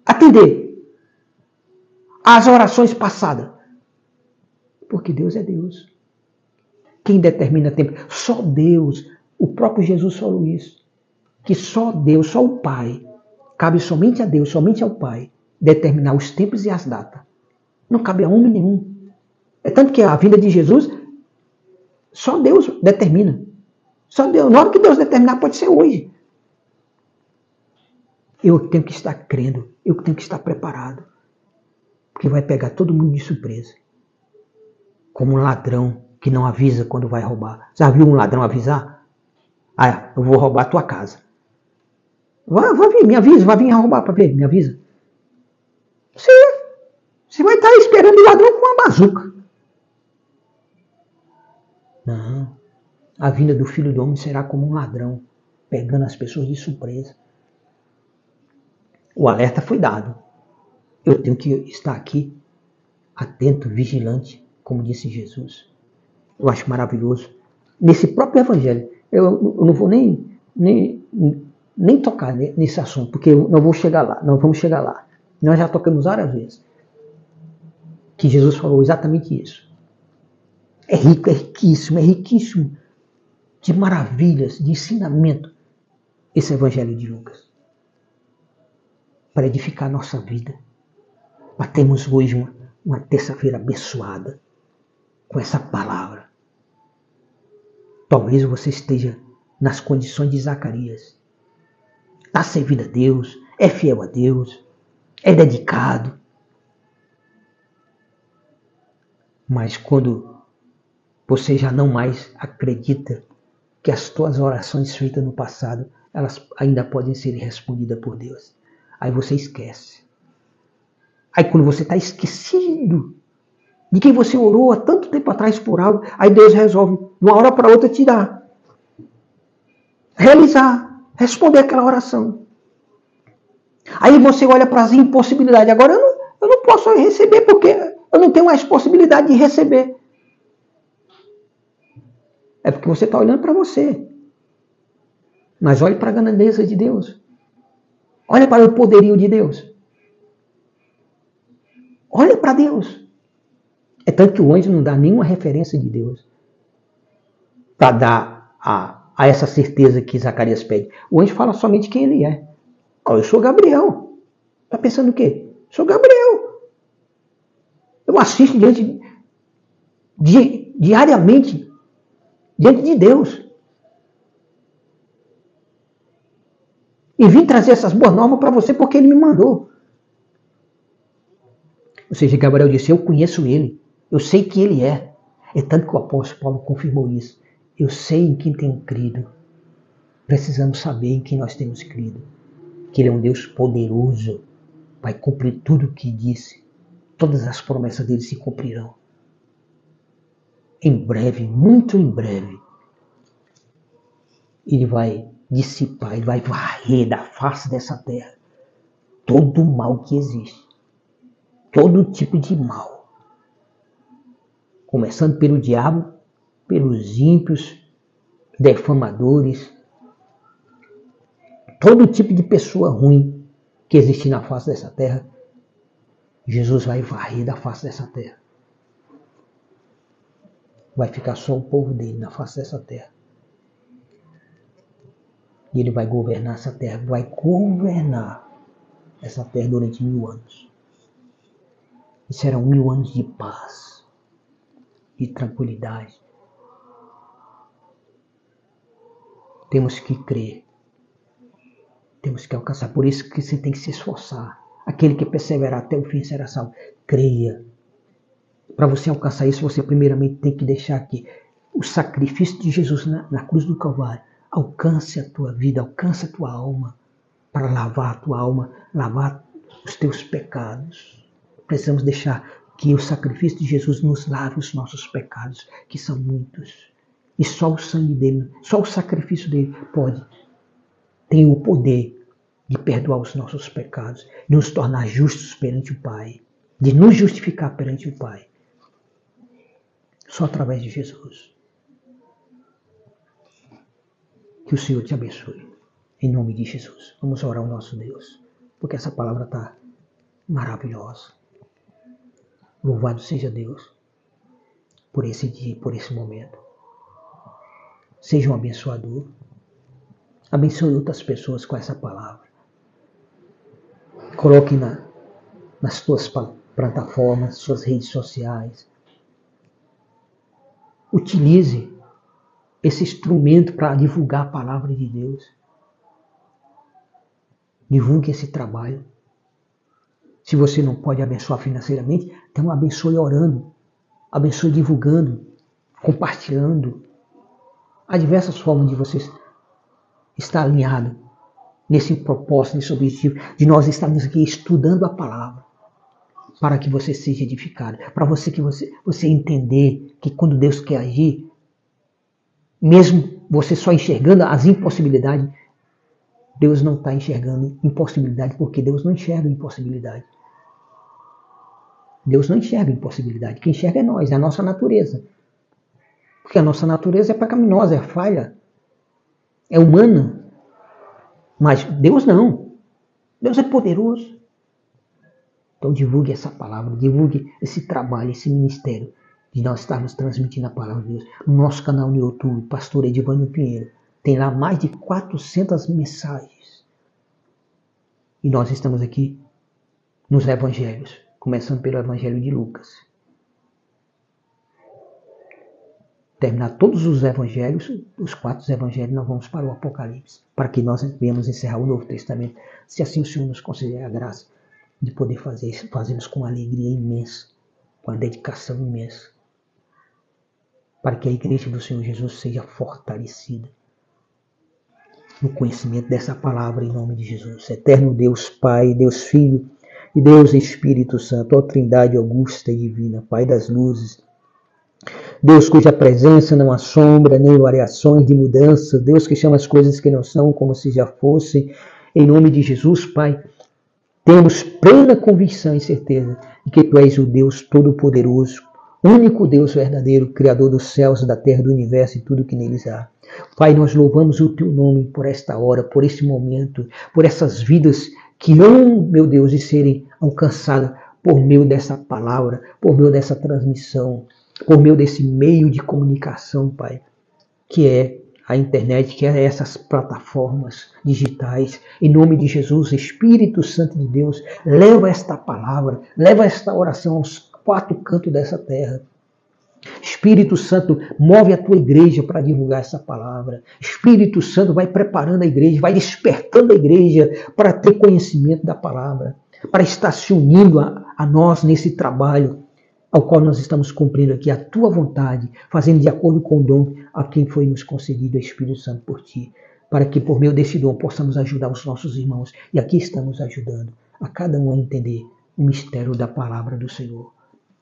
Speaker 1: atender às orações passadas. Porque Deus é Deus. Quem determina tempo? Só Deus. O próprio Jesus falou isso. que só Deus, só o Pai, cabe somente a Deus, somente ao Pai, determinar os tempos e as datas. Não cabe a homem nenhum. É tanto que a vinda de Jesus, só Deus determina. Só Deus. Na hora que Deus determinar, pode ser hoje. Eu tenho que estar crendo, eu tenho que estar preparado. Porque vai pegar todo mundo de surpresa. Como um ladrão que não avisa quando vai roubar. Já viu um ladrão avisar? Ah, eu vou roubar a tua casa. Vai vir, me avisa, vai vir roubar para ver, me avisa. Você vai estar esperando o ladrão com uma bazuca. Não. A vinda do Filho do Homem será como um ladrão, pegando as pessoas de surpresa. O alerta foi dado. Eu tenho que estar aqui, atento, vigilante, como disse Jesus. Eu acho maravilhoso. Nesse próprio evangelho, eu não vou nem tocar nesse assunto, porque nós vamos chegar lá. Nós já tocamos várias vezes. Que Jesus falou exatamente isso. É rico, é riquíssimo de maravilhas, de ensinamento, esse evangelho de Lucas. Para edificar a nossa vida. Para termos hoje uma terça-feira abençoada com essa palavra. Talvez você esteja nas condições de Zacarias. Está servindo a Deus, é fiel a Deus, é dedicado. Mas quando você já não mais acredita que as tuas orações feitas no passado, elas ainda podem ser respondidas por Deus. Aí você esquece. Aí quando você está esquecido de quem você orou há tanto tempo atrás por algo, aí Deus resolve, de uma hora para outra, te dar. Realizar, responder aquela oração. Aí você olha para as impossibilidades. Agora eu não posso receber porque eu não tenho mais possibilidade de receber. É porque você está olhando para você. Mas olhe para a grandeza de Deus. Olha para o poderio de Deus. Olha para Deus. É tanto que o anjo não dá nenhuma referência de Deus para dar a essa certeza que Zacarias pede. O anjo fala somente quem ele é. Eu sou Gabriel. Está pensando o quê? Sou Gabriel. Eu assisto diariamente diante de Deus. E vim trazer essas boas novas para você porque ele me mandou. Ou seja, Gabriel disse, eu conheço ele. Eu sei que ele é. É tanto que o apóstolo Paulo confirmou isso. Eu sei em quem tenho crido. Precisamos saber em quem nós temos crido. Que ele é um Deus poderoso. Vai cumprir tudo o que disse. Todas as promessas dele se cumprirão. Em breve, muito em breve, ele vai dissipar, ele vai varrer da face dessa terra todo o mal que existe. Todo tipo de mal. Começando pelo diabo, pelos ímpios, defamadores, todo tipo de pessoa ruim que existe na face dessa terra, Jesus vai varrer da face dessa terra. Vai ficar só o povo dele na face dessa terra. E ele vai governar essa terra, vai governar essa terra durante 1000 anos. E serão 1000 anos de paz, de tranquilidade. Temos que crer. Temos que alcançar. Por isso que você tem que se esforçar. Aquele que perseverar até o fim será salvo. Creia. Para você alcançar isso, você primeiramente tem que deixar que o sacrifício de Jesus na cruz do Calvário alcance a tua vida, alcance a tua alma, para lavar a tua alma, lavar os teus pecados. Precisamos deixar que o sacrifício de Jesus nos lave os nossos pecados, que são muitos. E só o sangue dele, só o sacrifício dele tem o poder de perdoar os nossos pecados, de nos tornar justos perante o Pai, de nos justificar perante o Pai. Só através de Jesus. Que o Senhor te abençoe. Em nome de Jesus. Vamos orar ao nosso Deus, porque essa palavra está maravilhosa. Louvado seja Deus por esse dia, por esse momento. Seja um abençoador. Abençoe outras pessoas com essa palavra. Coloque nas tuas plataformas, suas redes sociais. Utilize esse instrumento para divulgar a palavra de Deus. Divulgue esse trabalho. Se você não pode abençoar financeiramente, então abençoe orando, abençoe divulgando, compartilhando. Há diversas formas de você estar alinhado nesse propósito, nesse objetivo, de nós estarmos aqui estudando a palavra, para que você seja edificado, para você entender que quando Deus quer agir, mesmo você só enxergando as impossibilidades, Deus não está enxergando impossibilidade, porque Deus não enxerga impossibilidade. Deus não enxerga impossibilidade. Quem enxerga é nós, é a nossa natureza. Porque a nossa natureza é pecaminosa, é falha, é humana. Mas Deus não. Deus é poderoso. Então divulgue essa palavra, divulgue esse trabalho, esse ministério de nós estarmos transmitindo a palavra de Deus. No nosso canal no YouTube, Pastor Edivânio Pinheiro, tem lá mais de 400 mensagens. E nós estamos aqui nos evangelhos, começando pelo evangelho de Lucas. Terminar todos os evangelhos, os 4 evangelhos, nós vamos para o Apocalipse, para que nós venhamos encerrar o Novo Testamento, se assim o Senhor nos conceder a graça de poder fazer isso, fazemos com alegria imensa, com a dedicação imensa, para que a igreja do Senhor Jesus seja fortalecida no conhecimento dessa palavra em nome de Jesus. Eterno Deus Pai, Deus Filho e Deus Espírito Santo, ó Trindade augusta e divina, Pai das luzes, Deus cuja presença não há sombra, nem variações de mudança, Deus que chama as coisas que não são como se já fossem, em nome de Jesus, Pai, temos plena convicção e certeza de que Tu és o Deus Todo-Poderoso, único Deus verdadeiro, Criador dos céus, da terra, do universo e tudo que neles há. Pai, nós louvamos o Teu nome por esta hora, por este momento, por essas vidas que hão, meu Deus, de serem alcançadas por meio dessa palavra, por meio dessa transmissão, por meio desse meio de comunicação, Pai, que é a internet, que é essas plataformas digitais. Em nome de Jesus, Espírito Santo de Deus, leva esta palavra, leva esta oração aos 4 cantos dessa terra. Espírito Santo, move a tua igreja para divulgar essa palavra. Espírito Santo, vai preparando a igreja, vai despertando a igreja para ter conhecimento da palavra, para estar se unindo a nós nesse trabalho ao qual nós estamos cumprindo aqui a tua vontade, fazendo de acordo com o dom a quem foi nos concedido, Espírito Santo, por ti, para que por meio desse dom possamos ajudar os nossos irmãos. E aqui estamos ajudando a cada um a entender o mistério da palavra do Senhor,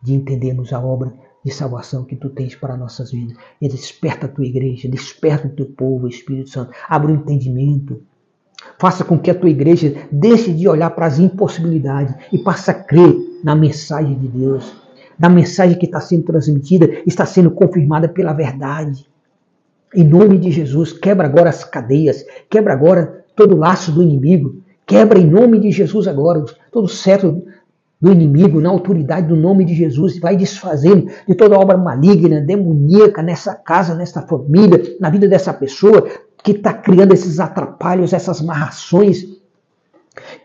Speaker 1: de entendermos a obra de salvação que tu tens para nossas vidas. E desperta a tua igreja, desperta o teu povo, Espírito Santo, abre o entendimento. Faça com que a tua igreja deixe de olhar para as impossibilidades e passe a crer na mensagem de Deus. Da mensagem que está sendo transmitida, está sendo confirmada pela verdade. Em nome de Jesus, quebra agora as cadeias, quebra agora todo o laço do inimigo, quebra em nome de Jesus agora todo o cetro do inimigo, na autoridade do nome de Jesus, e vai desfazendo de toda obra maligna, demoníaca nessa casa, nessa família, na vida dessa pessoa que está criando esses atrapalhos, essas amarrações,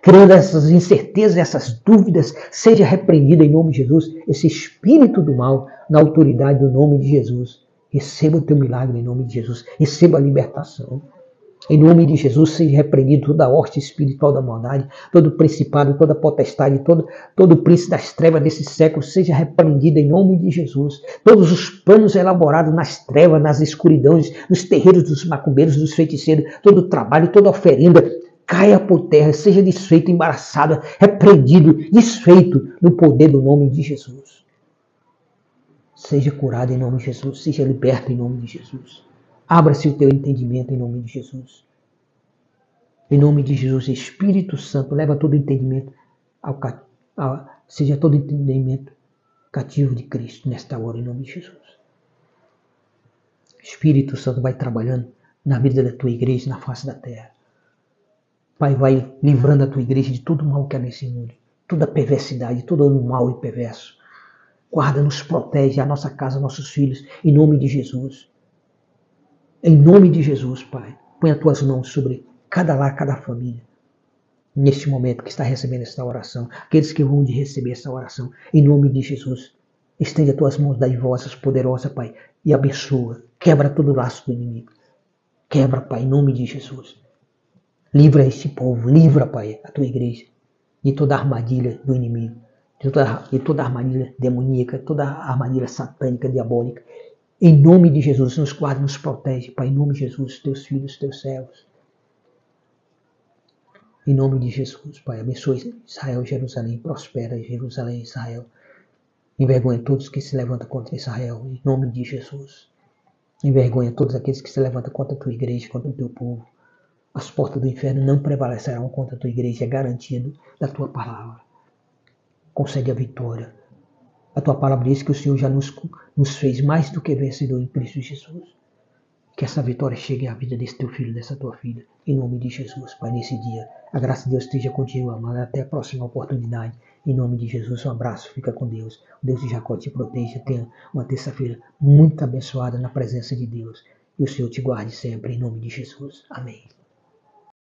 Speaker 1: criando essas incertezas, essas dúvidas, seja repreendido em nome de Jesus, esse espírito do mal, na autoridade do nome de Jesus. Receba o teu milagre em nome de Jesus, receba a libertação. Em nome de Jesus, seja repreendido toda a horta espiritual da maldade, todo principado, toda potestade, todo príncipe das trevas desse século, seja repreendido em nome de Jesus. Todos os planos elaborados nas trevas, nas escuridões, nos terreiros dos macumbeiros, dos feiticeiros, todo o trabalho, toda oferenda, caia por terra, seja desfeito, embaraçado, repreendido, desfeito no poder do nome de Jesus. Seja curado em nome de Jesus, seja liberto em nome de Jesus. Abra-se o teu entendimento em nome de Jesus. Em nome de Jesus, Espírito Santo, leva todo o entendimento, seja todo o entendimento cativo de Cristo nesta hora, em nome de Jesus. Espírito Santo vai trabalhando na vida da tua igreja, na face da terra. Pai, vai livrando a tua igreja de todo o mal que há nesse mundo, toda perversidade, todo o mal e perverso. Guarda-nos, protege a nossa casa, nossos filhos, em nome de Jesus. Em nome de Jesus, Pai. Põe as tuas mãos sobre cada lar, cada família. Neste momento que está recebendo esta oração. Aqueles que vão de receber esta oração. Em nome de Jesus. Estende as tuas mãos daivosas, poderosas, Pai. E abençoa. Quebra todo o laço do inimigo. Quebra, Pai, em nome de Jesus. Livra este povo. Livra, Pai, a tua igreja. De toda a armadilha do inimigo. De toda a armadilha demoníaca. Toda a armadilha satânica, diabólica. Em nome de Jesus, nos guarda, nos protege, Pai. Em nome de Jesus, teus filhos, teus servos. Em nome de Jesus, Pai. Abençoe Israel, Jerusalém. Prospera Jerusalém, Israel. Envergonha todos que se levantam contra Israel. Em nome de Jesus. Envergonha todos aqueles que se levantam contra a tua igreja, contra o teu povo. As portas do inferno não prevalecerão contra a tua igreja. É garantido da tua palavra. Concede a vitória. A tua palavra diz que o Senhor já nos fez mais do que vencedor em Cristo Jesus. Que essa vitória chegue à vida desse teu filho, dessa tua filha. Em nome de Jesus, Pai, nesse dia. A graça de Deus esteja contigo, amado. Até a próxima oportunidade. Em nome de Jesus, um abraço. Fica com Deus. O Deus de Jacó te proteja. Tenha uma terça-feira muito abençoada na presença de Deus. E o Senhor te guarde sempre. Em nome de Jesus. Amém.